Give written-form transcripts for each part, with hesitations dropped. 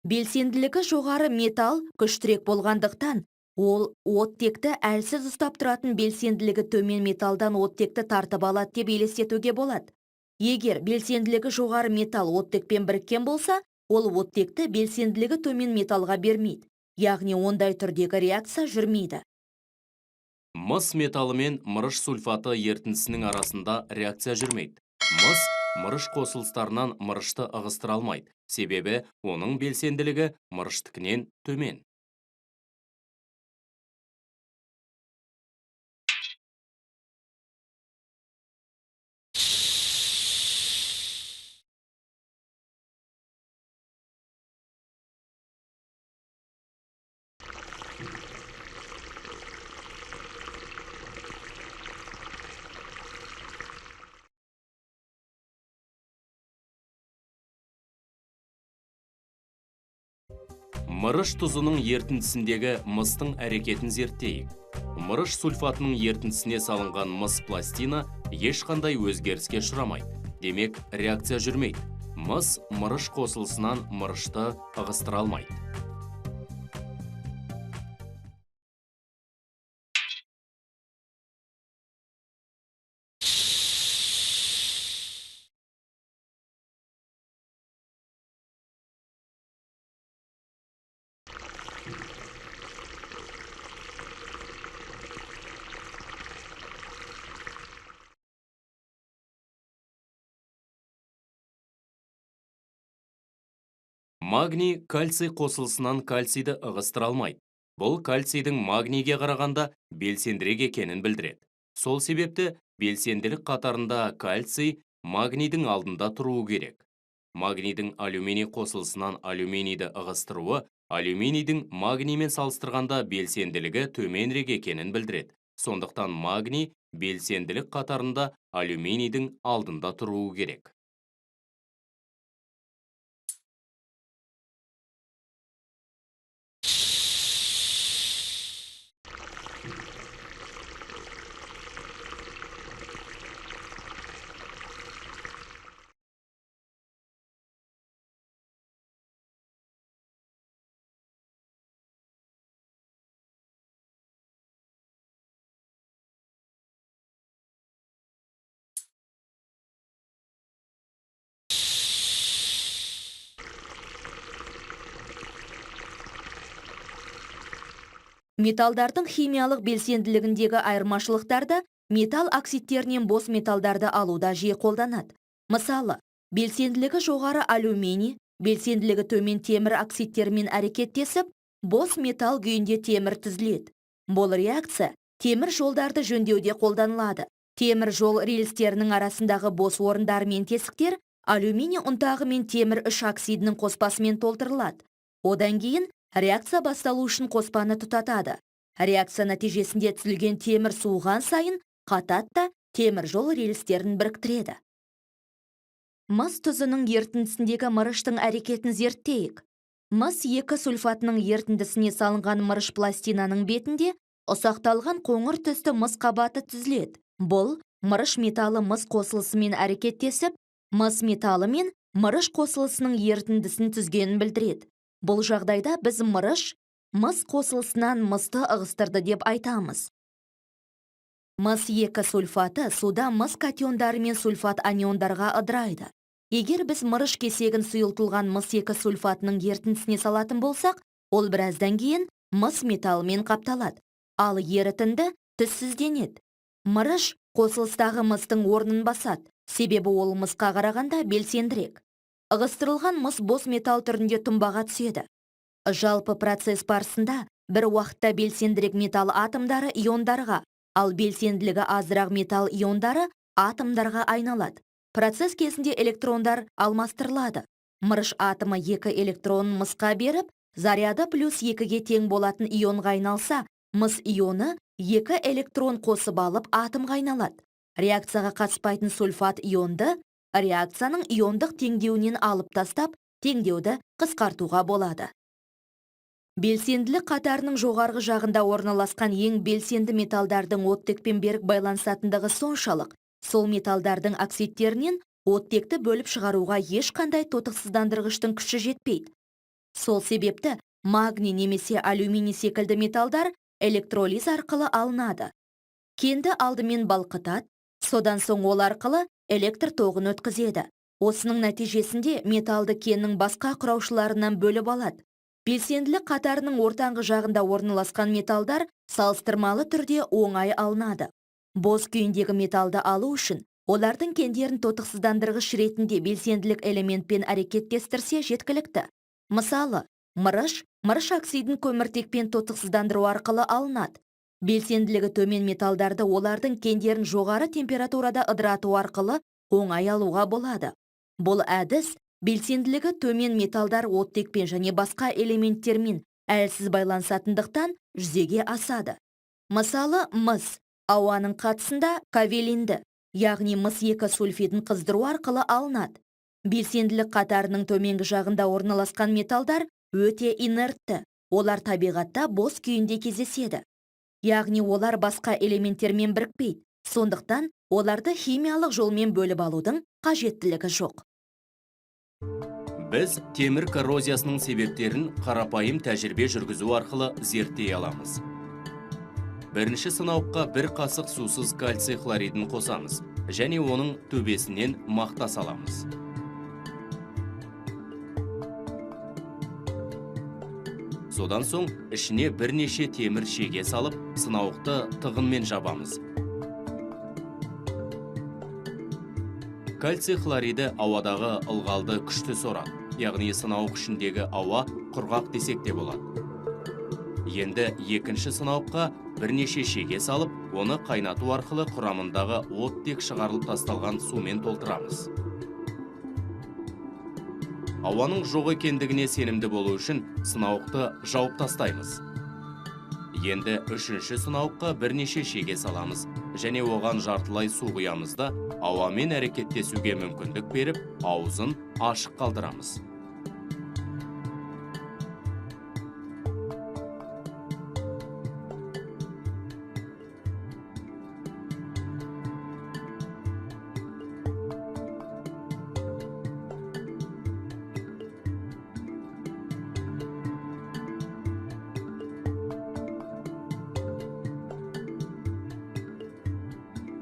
Белсенділігі жоғары металл күштірек болғандықтан, ол оттекті әлсіз ұстап тұратын белсенділігі төмен металдан оттекті тартып алады деп елестетуге болады. Егер белсенділігі жоғары металл оттекпен біріккен болса, ол оттекті белсенділігі төмен металға бермейді. Яғни ондай түрдегі реакция жүрмейді. Мыс металы мен мырыш сульфаты ерітіндісінің арасында реакция жүрмейді. Мыс мырыш қосылыстарынан мырышты ығыстыра алмайды. Себебі оның белсенділігі мырыштікінен төмен. Мырыш тұзының ерітіндісіндегі мыстың әрекетін зерттейік. Мырыш сульфатының ерітіндісіне салынған мыс пластина ешқандай өзгеріске ұшырамайды. Демек, реакция жүрмейді. Мыс мырыш қосылысынан мырышты ығыстыра алмайды. Магний кальций қосылысынан кальцийді ығыстыра алмайды. Бұл кальцийдің магнийге қарағанда белсендірек екенін білдіреді. Сол себепті белсенділік қатарында кальций магнийдің алдында тұруы керек. Магнийдің алюминий қосылысынан алюминийді ығыстыруы алюминийдің магниймен салыстырғанда белсенділігі төменірек екенін білдіреді. Сондықтан магний белсенділік қатарында алюминийдің алдында тұруы керек. Металдардың химиялық белсенділігіндегі айырмашылықтарды металл оксидтерінен бос металдарды алуда жиі қолданады. Мысалы, белсенділігі жоғары алюминий, белсенділігі төмен темір оксидтерімен әрекеттесіп, бос металл күйінде темір түзіледі. Бұл реакция темір жолдарды жөндеуде қолданылады. Темір жол рельстерінің арасындағы бос орындар мен тесіктер алюминий ұнтағы мен темір үш оксидінің қоспасымен толтырылады. Одан кейін реакция басталу үшін қоспаны тұтатады. Реакция нәтижесінде түзілген темір суыған сайын қататта темір жол рельстерін біріктіреді. Мыс тұзының ерітіндісіндегі мырыштың әрекетін зерттейік. Мыс 2 сульфатының ерітіндісіне салынған мырыш пластинаның бетінде ұсақталған қоңыр түсті мыс қабаты түзіледі. Бұл мырыш металы мыс қосылысымен әрекеттесіп, мыс металы мен мырыш қосылысының ерітіндісін түзгенін білдіреді. Бұл жағдайда біз мыс қосылысынан мысты ығыстырды деп айтамыз. Мыс 2 сульфаты суда мыс катиондары мен сульфат аниондарға ыдырайды. Егер біз мырыш кесегін сұйылтылған мыс 2 сульфатының ерітіндісіне салатын болсақ, ол біраздан кейін мыс металымен қапталады, ал ерітінді түссізденеді. Мырыш қосылыстағы мыстың орнын басады, себебі ол мысқа қарағанда белсендірек. Ығыстырылған мыс бос металл түрінде тұнбаға түседі. Жалпы процесс барысында бір уақытта белсендірек металл атомдары иондарға, ал белсенділігі азырақ металл иондары атомдарға айналады. Процесс кезінде электрондар алмастырылады. Мырыш атомы 2 электронын мысқа беріп, заряды плюс 2-ге тең болатын ионға айналса, мыс ионы 2 электрон қосып алып атомға айналады. Реакцияға қатыспайтын сульфат ионды реакцияның иондық теңдеуінен алып тастап, теңдеуді қысқартуға болады. Белсенділік қатарының жоғарғы жағында орналасқан ең белсенді металдардың оттекпен берік байланысатындығы соншалық, сол металдардың оксидтерінен оттекті бөліп шығаруға ешқандай тотықсыздандырғыштың күші жетпейді. Сол себепті магний немесе алюминий секілді металдар электролиз арқылы алынады. Кенді алдымен балқытады, содан соң ол арқылы электр тоғын өткізеді. Осының нәтижесінде металды кеннің басқа құраушыларынан бөліп алады. Белсенділік қатарының ортаңғы жағында орналасқан металдар салыстырмалы түрде оңай алынады. Бос күйіндегі металды алу үшін олардың кендерін тотықсыздандырғыш ретінде белсенділік элементпен әрекеттестірсе жеткілікті. Мысалы, мырыш оксидін көміртекпен тотықсыздандыру арқылы алынады. Белсенділігі төмен металдарды олардың кендерін жоғары температурада ыдырату арқылы оңай алуға болады. Бұл әдіс белсенділігі төмен металдар оттекпен және басқа элементтермен әлсіз байланысатындықтан жүзеге асады. Мысалы, мыс ауаның қатысында кавелинді, яғни мыс 2 сульфидін қыздыру арқылы алынады. Белсенділік қатарының төменгі жағында орналасқан металдар өте инертті. Олар табиғатта бос күйінде кездеседі. Яғни олар басқа элементтермен бірікпейді. Сондықтан оларды химиялық жолмен бөліп алудың қажеттілігі жоқ. Біз темір коррозиясының себептерін қарапайым тәжірибе жүргізу арқылы зерттей аламыз. Бірінші сынауыққа 1 қасық сусыз кальций хлоридін қосамыз, және оның төбесінен мақта саламыз. Содан соң ішіне бірнеше темір шеге салып, сынауықты тығынмен жабамыз. Кальций хлориді ауадағы ылғалды күшті сорады, яғни сынауық ішіндегі ауа құрғақ десек те болады. Енді екінші сынауыққа бірнеше шеге салып, оны қайнату арқылы құрамындағы оттек шығарылып тасталған сумен толтырамыз. Ауаның жоқ екендігіне сенімді болу үшін сынауықты жауып тастаймыз. Енді үшінші сынауыққа бірнеше шеге саламыз, және оған жартылай су құямыз да ауамен әрекеттесуге мүмкіндік беріп, аузын ашық қалдырамыз.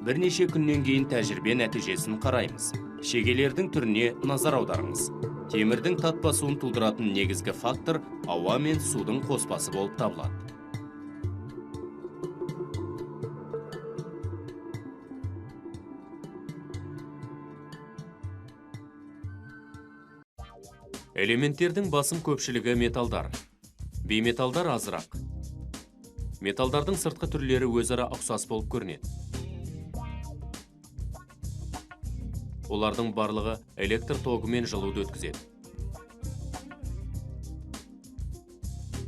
Бірнеше күннен кейін тәжірибе нәтижесін қараймыз. Шегелердің түріне назар аударыңыз. Темірдің татпасуын тудыратын негізгі фактор ауа мен судың қоспасы болып табылады. Элементтердің басым көпшілігі металдар. Бейметалдар азырақ. Металдардың сыртқы түрлері өзара ұқсас болып көрінеді. Олардың барлығы электр тогымен жылуды өткізеді.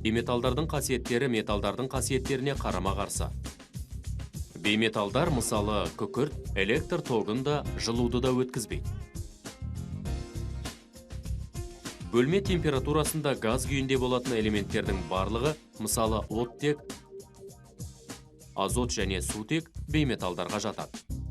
Бейметалдардың қасиеттері металдардың қасиеттеріне қарама-қарсы. Бейметалдар, мысалы күкірт, электр тогын да жылуды да өткізбейді. Бөлме температурасында газ күйінде болатын элементтердің барлығы, мысалы оттек, азот және сутек бейметалдарға жатады.